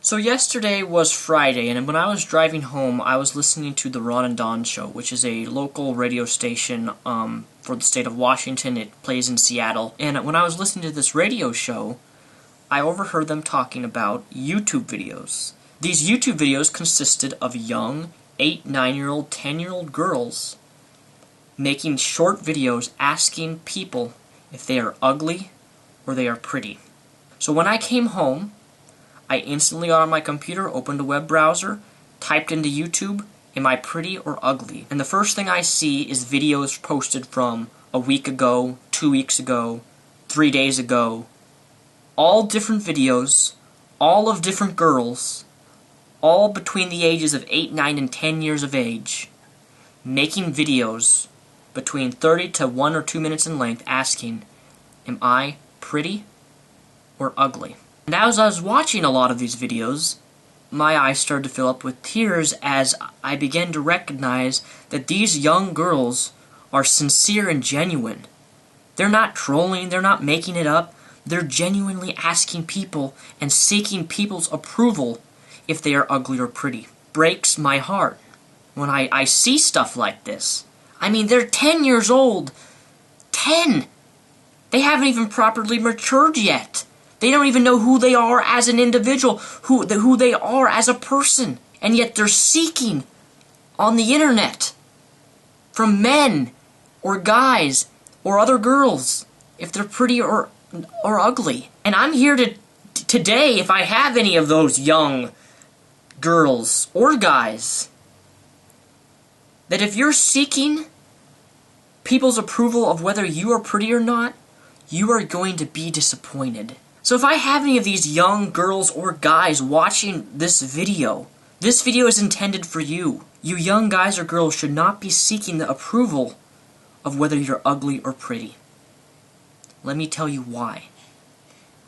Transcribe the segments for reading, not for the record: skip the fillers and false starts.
So yesterday was Friday, and when I was driving home, I was listening to the Ron and Don Show, which is a local radio station for the state of Washington. It plays in Seattle. And when I was listening to this radio show, I overheard them talking about YouTube videos. These YouTube videos consisted of young 8, 9-year-old, 10-year-old girls making short videos asking people if they are ugly or they are pretty. So when I came home, I instantly got on my computer, opened a web browser, typed into YouTube, am I pretty or ugly? And the first thing I see is videos posted from a week ago, 2 weeks ago, 3 days ago. All different videos, all of different girls, all between the ages of 8, 9, and 10 years of age, making videos between 30 to 1 or 2 minutes in length asking, am I pretty or ugly? And as I was watching a lot of these videos, my eyes started to fill up with tears as I began to recognize that these young girls are sincere and genuine. They're not trolling, they're not making it up, they're genuinely asking people and seeking people's approval if they are ugly or pretty. Breaks my heart when I see stuff like this. I mean, they're 10 years old. 10! They haven't even properly matured yet. They don't even know who they are as an individual, who they are as a person. And yet they're seeking on the internet from men or guys or other girls if they're pretty or ugly. And I'm here today, if I have any of those young girls or guys, that if you're seeking people's approval of whether you are pretty or not, you are going to be disappointed. So if I have any of these young girls or guys watching this video is intended for you. You young guys or girls should not be seeking the approval of whether you're ugly or pretty. Let me tell you why.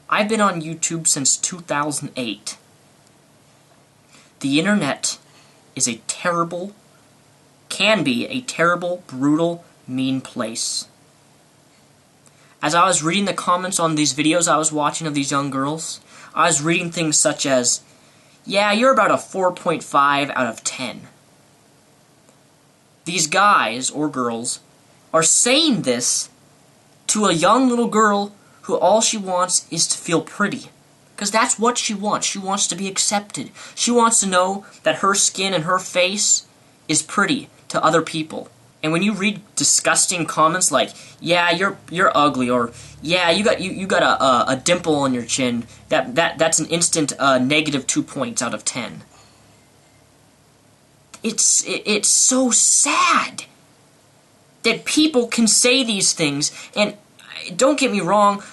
I've been on YouTube since 2008. The internet is a terrible, can be a terrible, brutal, mean place. As I was reading the comments on these videos I was watching of these young girls, I was reading things such as, yeah, you're about a 4.5 out of 10. These guys or girls are saying this to a young little girl who all she wants is to feel pretty. Because that's what she wants. She wants to be accepted. She wants to know that her skin and her face is pretty to other people. And when you read disgusting comments like, yeah, you're ugly, or yeah, you got a dimple on your chin, that's an instant negative 2 points out of 10. It's so sad that people can say these things. And don't get me wrong,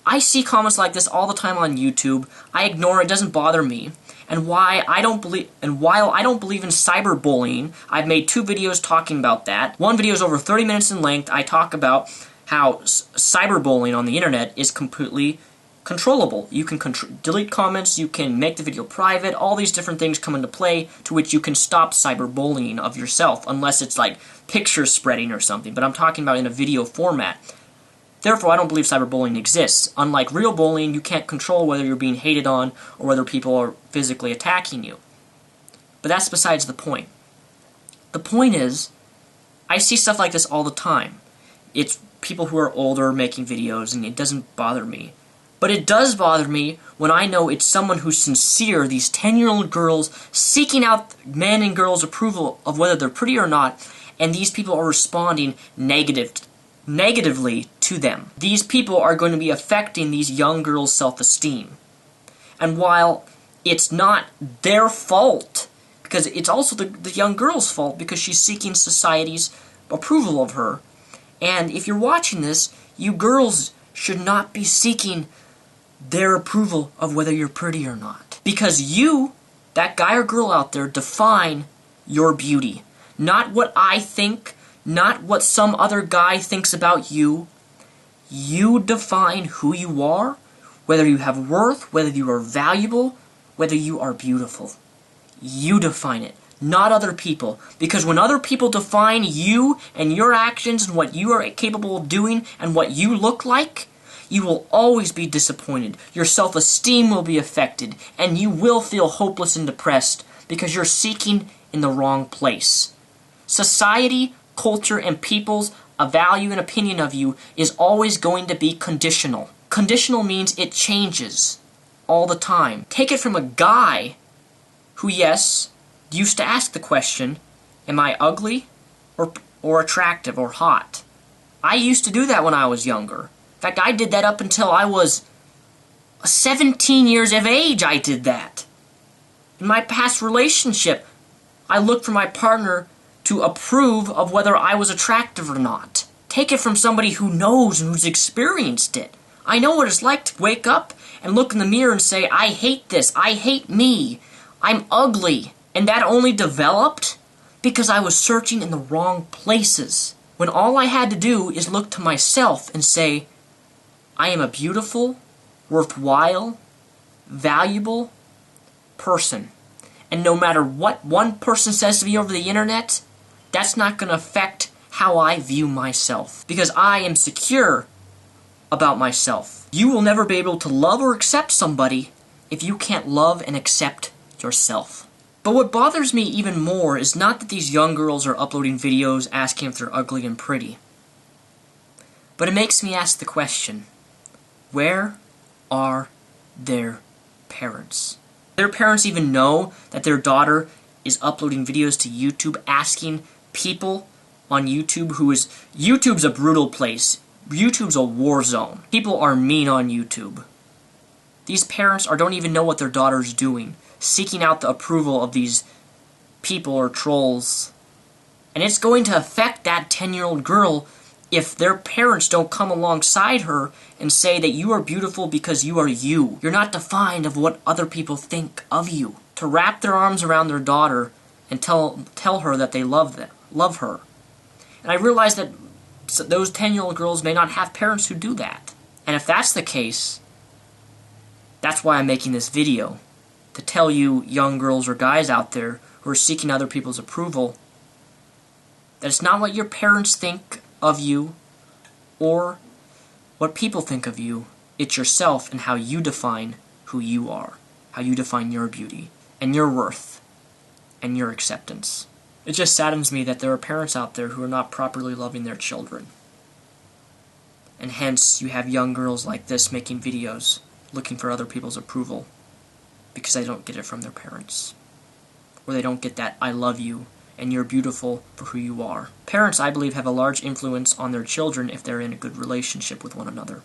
I see comments like this all the time on YouTube. I ignore it, doesn't bother me. And while I don't believe in cyberbullying, I've made 2 videos talking about that. One video is over 30 minutes in length. I talk about how cyberbullying on the internet is completely controllable. You can delete comments, you can make the video private, all these different things come into play to which you can stop cyberbullying of yourself, unless it's like picture spreading or something, but I'm talking about in a video format. Therefore, I don't believe cyberbullying exists. Unlike real bullying, you can't control whether you're being hated on or whether people are physically attacking you. But that's besides the point. The point is, I see stuff like this all the time. It's people who are older making videos, and it doesn't bother me. But it does bother me when I know it's someone who's sincere, these 10-year-old girls seeking out men and girls' approval of whether they're pretty or not, and these people are responding negatively to them. These people are going to be affecting these young girls' self-esteem. And while it's not their fault, because it's also the young girl's fault because she's seeking society's approval of her, and if you're watching this, you girls should not be seeking their approval of whether you're pretty or not. Because you, that guy or girl out there, define your beauty. Not what I think, not what some other guy thinks about you. You define who you are, whether you have worth, whether you are valuable, whether you are beautiful. You define it, not other people. Because when other people define you and your actions and what you are capable of doing and what you look like, you will always be disappointed. Your self-esteem will be affected, and you will feel hopeless and depressed because you're seeking in the wrong place. Society, culture, and people's value and opinion of you is always going to be conditional. Conditional means it changes all the time. Take it from a guy who, yes, used to ask the question, am I ugly or attractive or hot? I used to do that when I was younger. In fact, I did that up until I was 17 years of age. I did that. In my past relationship, I looked for my partner to approve of whether I was attractive or not. Take it from somebody who knows and who's experienced it. I know what it's like to wake up and look in the mirror and say, I hate this, I hate me, I'm ugly. And that only developed because I was searching in the wrong places. When all I had to do is look to myself and say, I am a beautiful, worthwhile, valuable person. And no matter what one person says to me over the internet, that's not going to affect how I view myself. Because I am secure about myself. You will never be able to love or accept somebody if you can't love and accept yourself. But what bothers me even more is not that these young girls are uploading videos asking if they're ugly and pretty. But it makes me ask the question, where are their parents? Their parents even know that their daughter is uploading videos to YouTube asking people on YouTube YouTube's a brutal place. YouTube's a war zone. People are mean on YouTube. These parents don't even know what their daughter's doing, seeking out the approval of these people or trolls. And it's going to affect that 10-year-old girl if their parents don't come alongside her and say that you are beautiful because you are you. You're not defined of what other people think of you. To wrap their arms around their daughter and tell her that they love her. And I realize that those 10-year-old girls may not have parents who do that. And if that's the case, that's why I'm making this video. To tell you young girls or guys out there who are seeking other people's approval that it's not what your parents think of you or what people think of you. It's yourself and how you define who you are, how you define your beauty and your worth and your acceptance. It just saddens me that there are parents out there who are not properly loving their children. And hence you have young girls like this making videos looking for other people's approval because they don't get it from their parents. Or they don't get that I love you and you're beautiful for who you are. Parents, I believe, have a large influence on their children if they're in a good relationship with one another.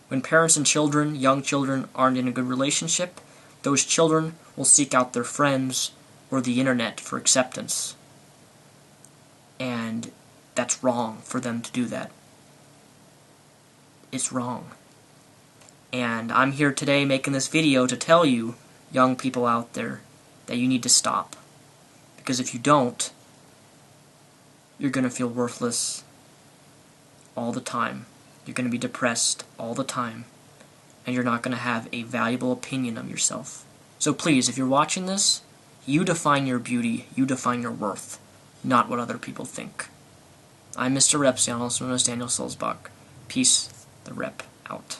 When parents and children, young children, aren't in a good relationship, those children will seek out their friends or the internet for acceptance. And that's wrong for them to do that. It's wrong. And I'm here today making this video to tell you, young people out there, that you need to stop. Because if you don't, you're going to feel worthless all the time. You're going to be depressed all the time. And you're not going to have a valuable opinion of yourself. So please, if you're watching this, you define your beauty, you define your worth, not what other people think. I'm Mr. Repsian, also known as Daniel Sulzbach. Peace, the Rep, out.